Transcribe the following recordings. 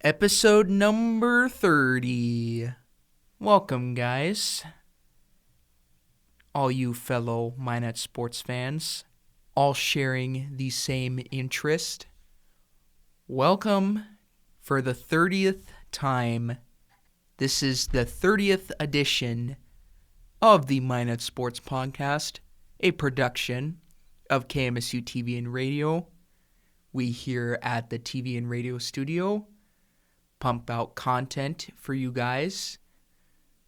Episode number 30. Welcome, guys. All you fellow Minot sports fans, all sharing the same interest. Welcome for the 30th time. This is the 30th edition of the Minot Sports Podcast, a production of KMSU TV and Radio. We here at the TV and Radio studio pump out content for you guys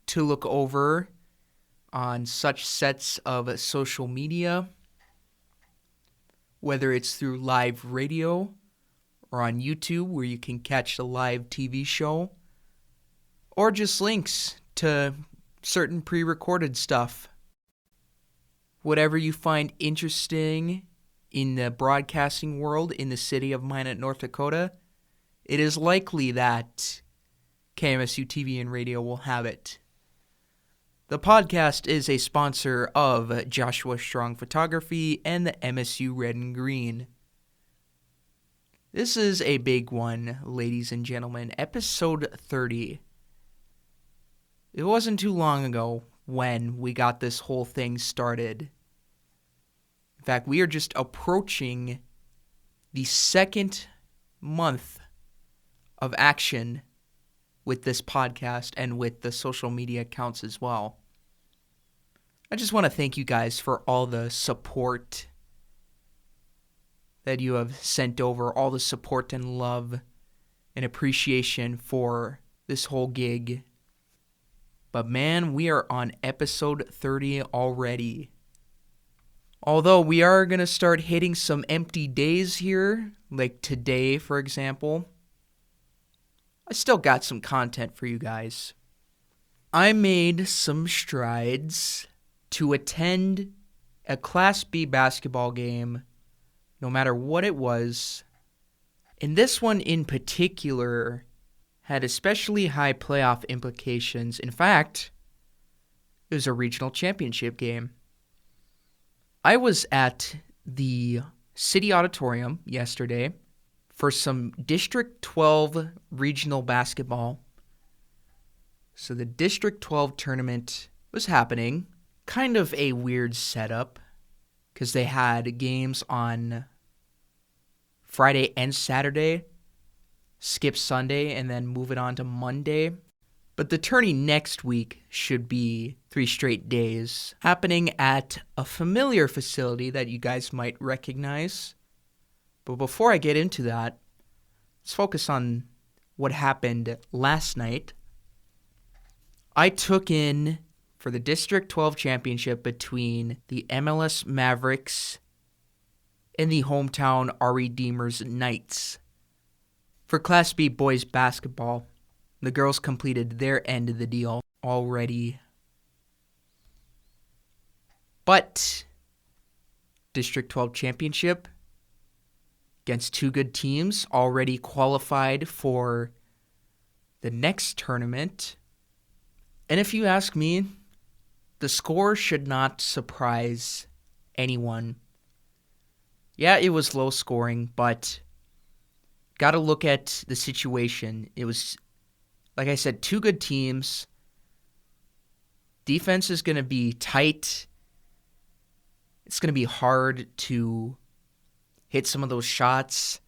to look over on such sets of social media, whether it's through live radio or on YouTube where you can catch the live TV show, or just links to certain pre-recorded stuff. Whatever you find interesting in the broadcasting world in the city of Minot, North Dakota, it is likely that KMSU TV and Radio will have it. The podcast is a sponsor of Joshua Strong Photography and the MSU Red and Green. This is a big one, ladies and gentlemen. Episode 30. It wasn't too long ago when we got this whole thing started. In fact, we are just approaching the second month of action with this podcast and with the social media accounts as well. I just want to thank you guys for all the support that you have sent over, all the support and love and appreciation for this whole gig. But man, we are on episode 30 already. Although we are going to start hitting some empty days here, like today, for example, I still got some content for you guys. I made some strides to attend a Class B basketball game, no matter what it was. And this one in particular had especially high playoff implications. In fact, it was a regional championship game. I was at the City Auditorium yesterday for some District 12 regional basketball. So the District 12 tournament was happening. Kind of a weird setup because they had games on Friday and Saturday, skip Sunday, and then move it on to Monday. But the tourney next week should be 3 straight days, happening at a familiar facility that you guys might recognize. But before I get into that, let's focus on what happened last night. I took in for the District 12 championship between the MLS Mavericks and the hometown Redeemers Knights. For Class B boys basketball, the girls completed their end of the deal already. But District 12 championship against 2 good teams already qualified for the next tournament. And if you ask me, the score should not surprise anyone. Yeah, it was low scoring, but got to look at the situation. It was, like I said, 2 good teams. Defense is going to be tight. It's going to be hard to hit some of those shots.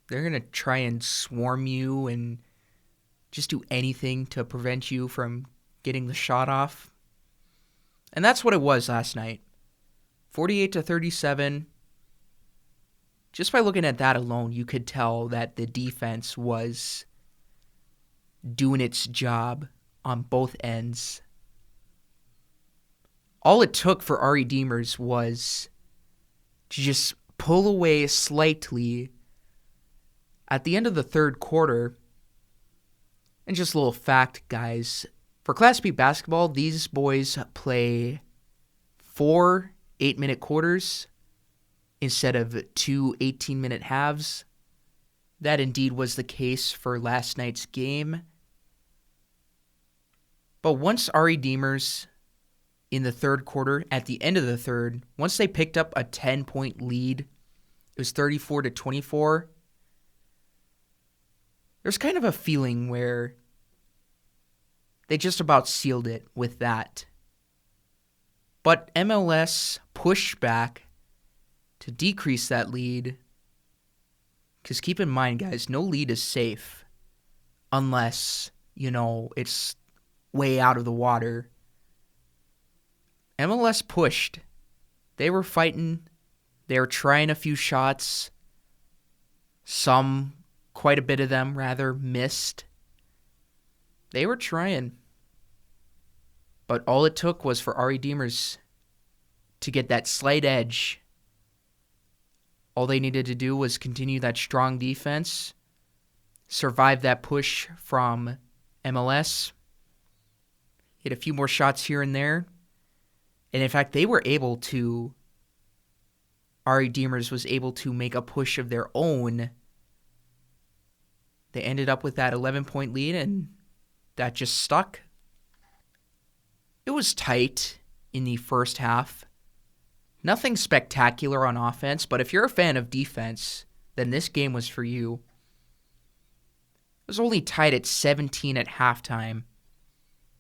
They're going to try and swarm you and just do anything to prevent you from getting the shot off. And that's what it was last night. 48-37. Just by looking at that alone, you could tell that the defense was doing its job on both ends. All it took for our Redeemers was to just pull away slightly at the end of the third quarter. And just a little fact, guys. For Class B basketball, these boys play 4 8-minute quarters instead of 2 18-minute halves. That indeed was the case for last night's game. But once our Redeemers in the third quarter, at the end of the third, once they picked up a 10-point lead, it was 34-24. there's kind of a feeling where they just about sealed it with that. But MLS pushed back to decrease that lead. Because keep in mind, guys, no lead is safe unless, it's way out of the water. MLS pushed. They were fighting. They were trying a few shots. Quite a bit of them, rather, missed. They were trying. But all it took was for RE Demers to get that slight edge. All they needed to do was continue that strong defense, survive that push from MLS, hit a few more shots here and there. And in fact, RE Demers was able to make a push of their own. They ended up with that 11-point lead, and that just stuck. It was tight in the first half. Nothing spectacular on offense, but if you're a fan of defense, then this game was for you. It was only tied at 17 at halftime.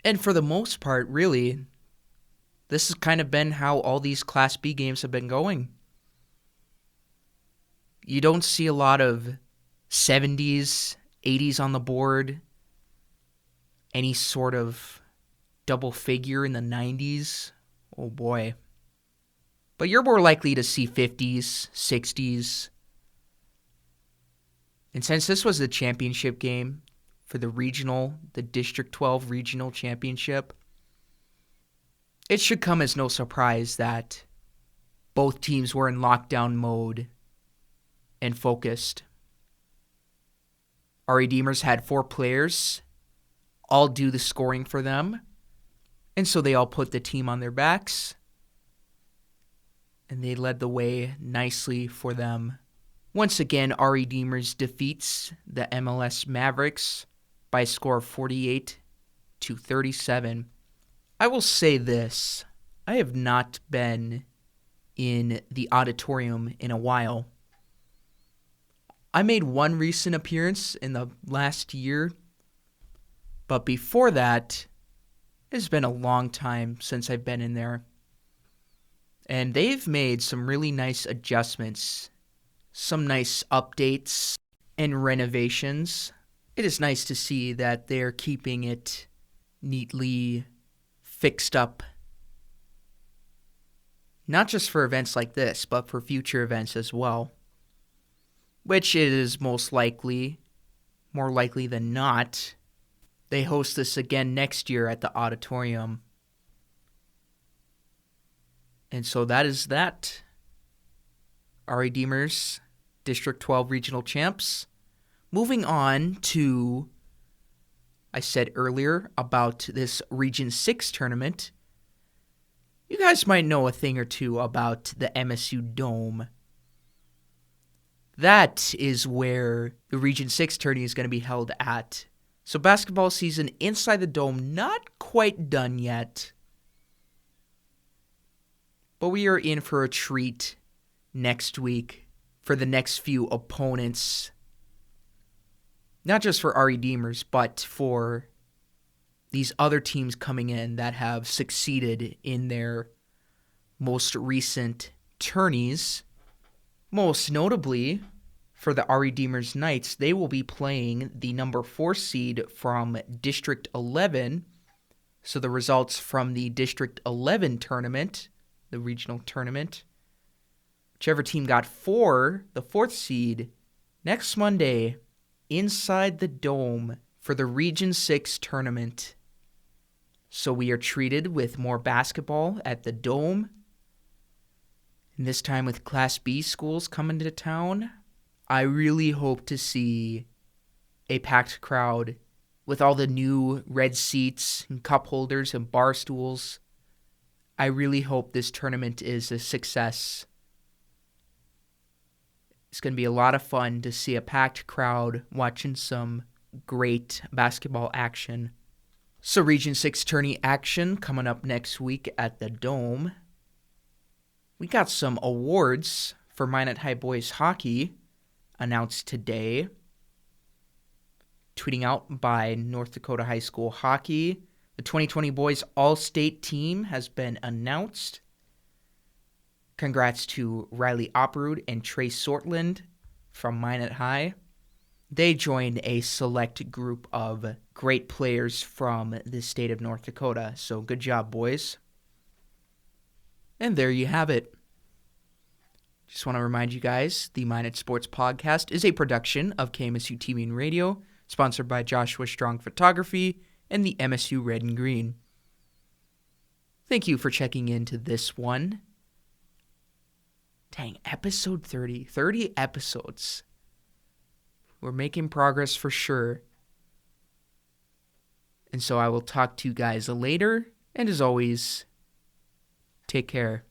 And for the most part, really, this has kind of been how all these Class B games have been going. You don't see a lot of 70s, 80s on the board, any sort of double figure in the 90s. Oh boy. But you're more likely to see 50s, 60s. And since this was the championship game for the District 12 Regional Championship, it should come as no surprise that both teams were in lockdown mode and focused. RE Demers had 4 players, all do the scoring for them, and so they all put the team on their backs, and they led the way nicely for them. Once again, RE Demers defeats the MLS Mavericks by a score of 48-37. I will say this, I have not been in the auditorium in a while. I made one recent appearance in the last year, but before that, it's been a long time since I've been in there. And they've made some really nice adjustments, some nice updates and renovations. It is nice to see that they're keeping it neatly fixed up. Not just for events like this, but for future events as well. Which is more likely than not, they host this again next year at the auditorium. And so that is that. RE Demers, District 12 Regional Champs. Moving on to, I said earlier about this Region 6 tournament. You guys might know a thing or two about the MSU Dome. That is where the Region 6 tourney is going to be held at. So basketball season inside the Dome, not quite done yet. But we are in for a treat next week for the next few opponents. Not just for RE Demers, but for these other teams coming in that have succeeded in their most recent tourneys. Most notably, for the RE Demers Knights, they will be playing the number 4 seed from District 11. So the results from the District 11 tournament, the regional tournament, whichever team got the 4th seed, next Monday, inside the Dome for the Region 6 tournament. So we are treated with more basketball at the Dome. And this time with Class B schools coming to town, I really hope to see a packed crowd with all the new red seats and cup holders and bar stools. I really hope this tournament is a success. It's going to be a lot of fun to see a packed crowd watching some great basketball action. So Region 6 tourney action coming up next week at the Dome. We got some awards for Minot High Boys Hockey announced today. tweeting out by North Dakota High School Hockey. The 2020 boys all-state team has been announced. Congrats to Riley Opperud and Trey Sortland from Minot High. They joined a select group of great players from the state of North Dakota, so good job, boys. And there you have it. Just want to remind you guys, the Minot Sports Podcast is a production of KMSU TV and Radio, sponsored by Joshua Strong Photography and the MSU Red and Green. Thank you for checking into this one. Dang, episode 30. 30 episodes. We're making progress for sure. And so I will talk to you guys later. And as always, take care.